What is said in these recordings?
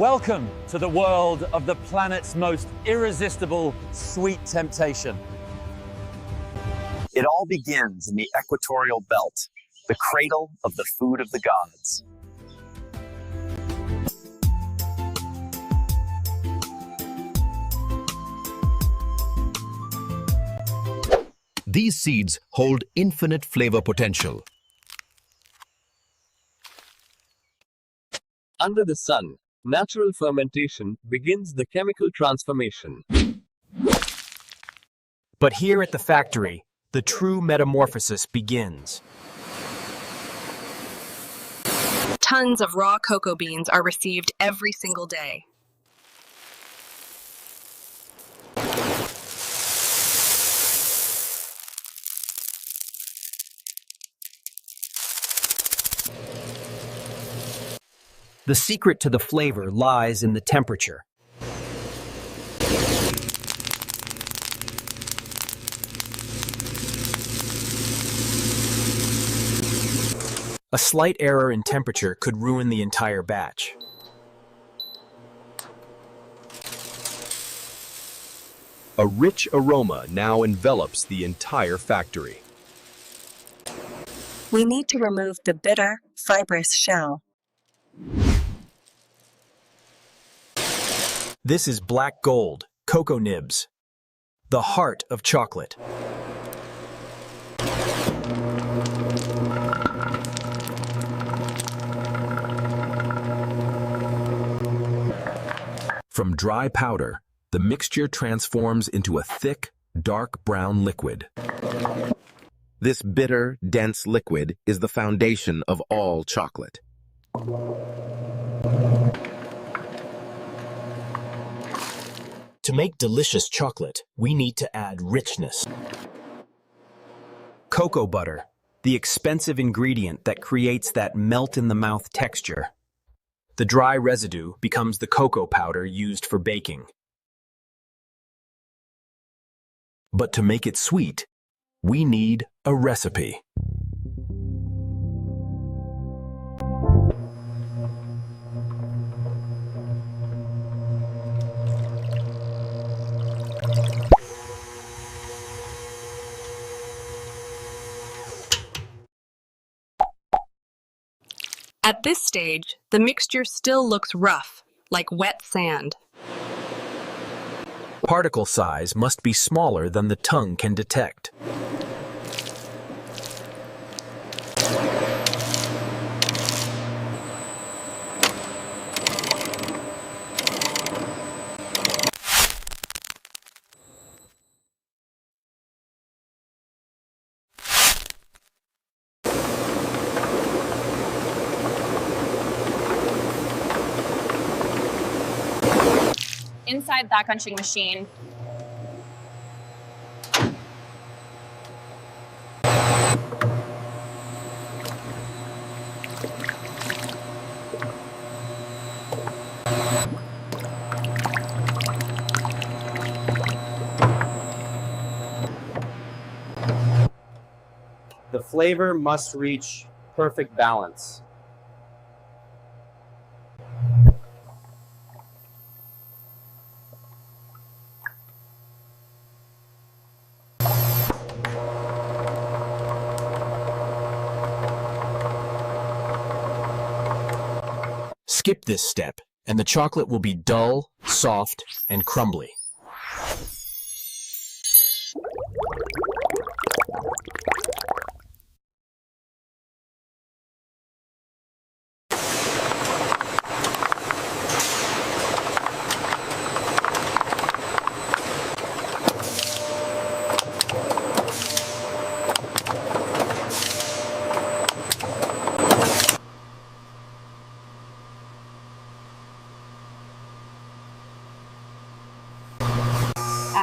Welcome to the world of the planet's most irresistible sweet temptation. It all begins in the equatorial belt, the cradle of the food of the gods. These seeds hold infinite flavor potential. Under the sun, natural fermentation begins the chemical transformation. But here at the factory, the true metamorphosis begins. Tons of raw cocoa beans are received every single day. The secret to the flavor lies in the temperature. A slight error in temperature could ruin the entire batch. A rich aroma now envelops the entire factory. We need to remove the bitter, fibrous shell. This is black gold, cocoa nibs, the heart of chocolate. From dry powder, the mixture transforms into a thick, dark brown liquid. This bitter, dense liquid is the foundation of all chocolate. To make delicious chocolate, we need to add richness. Cocoa butter, the expensive ingredient that creates that melt-in-the-mouth texture. The dry residue becomes the cocoa powder used for baking. But to make it sweet, we need a recipe. At this stage, the mixture still looks rough, like wet sand. Particle size must be smaller than the tongue can detect. Inside that crunching machine, the flavor must reach perfect balance. Skip this step, and the chocolate will be dull, soft, and crumbly.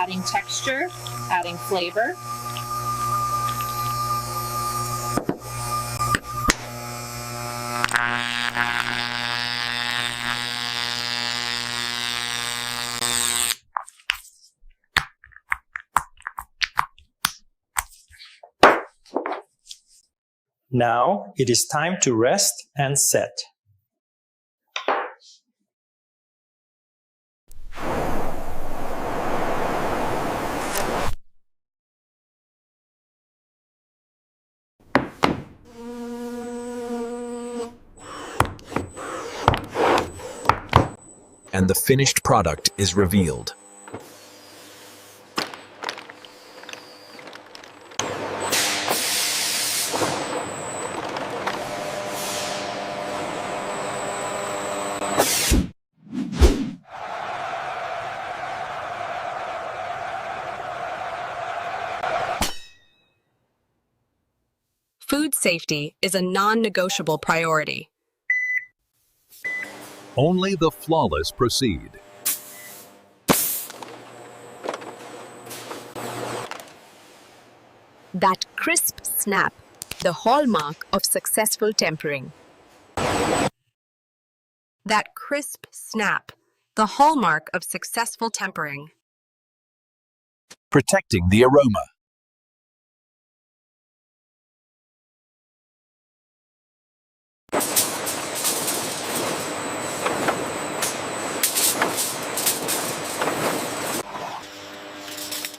adding texture, adding flavor. Now it is time to rest and set. and the finished product is revealed. Food safety is a non-negotiable priority. Only the flawless proceed. That crisp snap, the hallmark of successful tempering. That crisp snap, the hallmark of successful tempering. Protecting the aroma.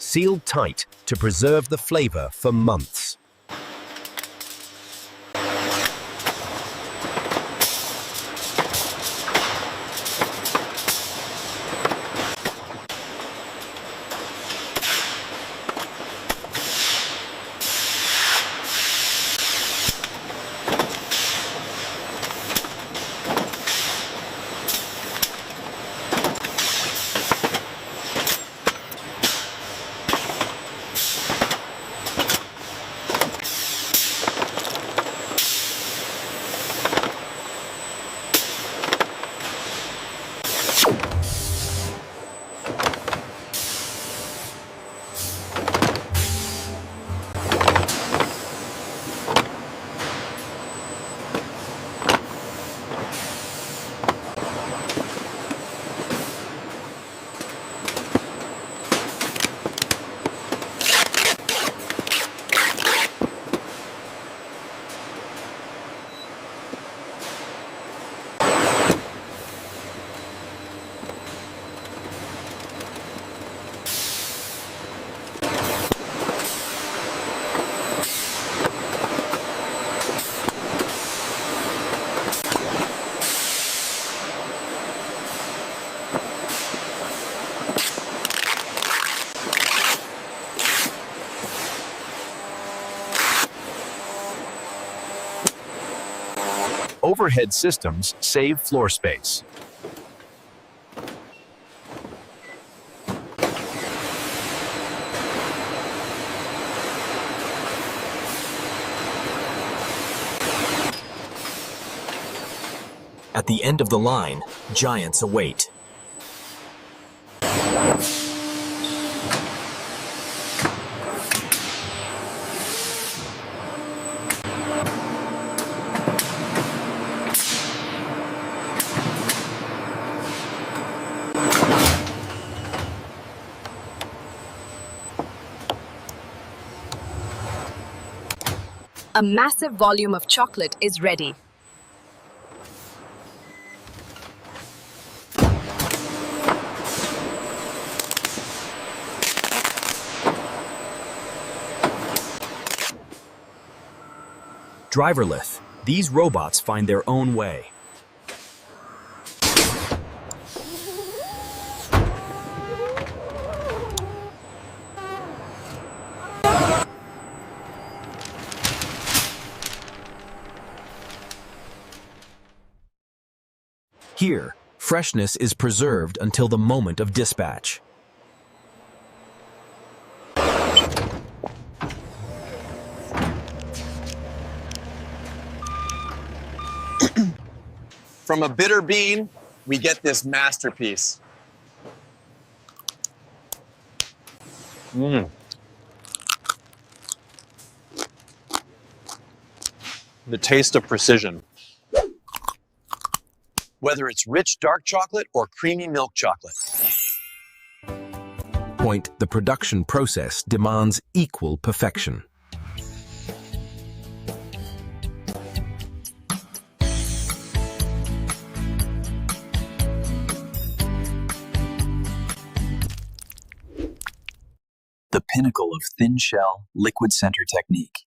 Sealed tight to preserve the flavor for months. Overhead systems save floor space. At the end of the line, giants await. A massive volume of chocolate is ready. Driverless, these robots find their own way. Here, freshness is preserved until the moment of dispatch. From a bitter bean, we get this masterpiece. The taste of precision. Whether it's rich dark chocolate or creamy milk chocolate. Point, the production process demands equal perfection. The pinnacle of thin shell, liquid center technique.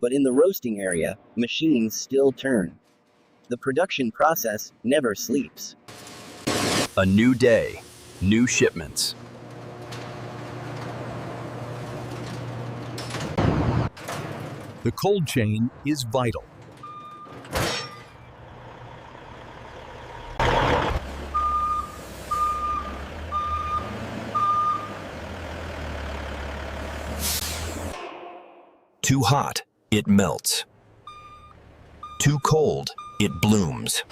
but in the roasting area, machines still turn. The production process never sleeps. A new day, new shipments. The cold chain is vital. Too hot, it melts. Too cold, it blooms.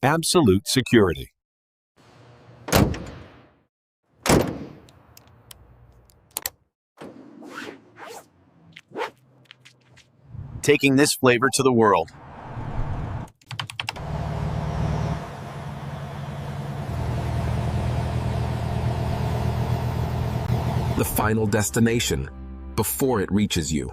Absolute security. Taking this flavor to the world. The final destination, before it reaches you.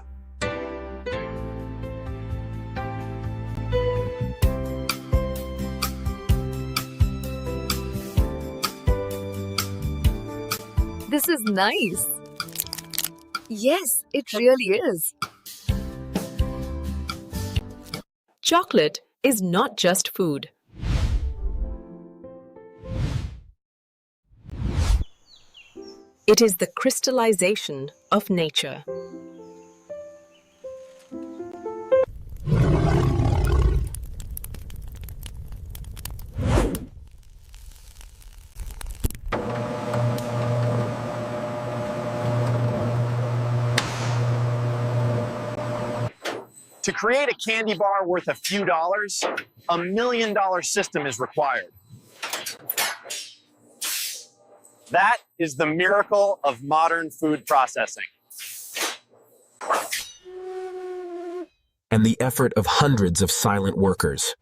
This is nice. Yes, it really is. Chocolate is not just food. It is the crystallization of nature. To create a candy bar worth a few dollars, $1 million system is required. That is the miracle of modern food processing. And the effort of hundreds of silent workers.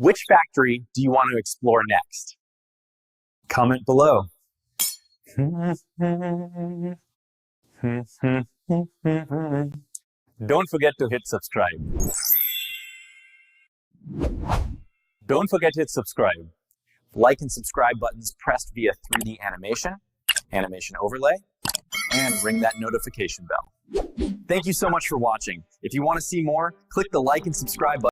Which factory do you want to explore next? Comment below. Don't forget to hit subscribe. Don't forget to hit subscribe. Like and subscribe buttons pressed via 3D animation, animation overlay, and ring that notification bell. Thank you so much for watching. If you want to see more, click the like and subscribe button.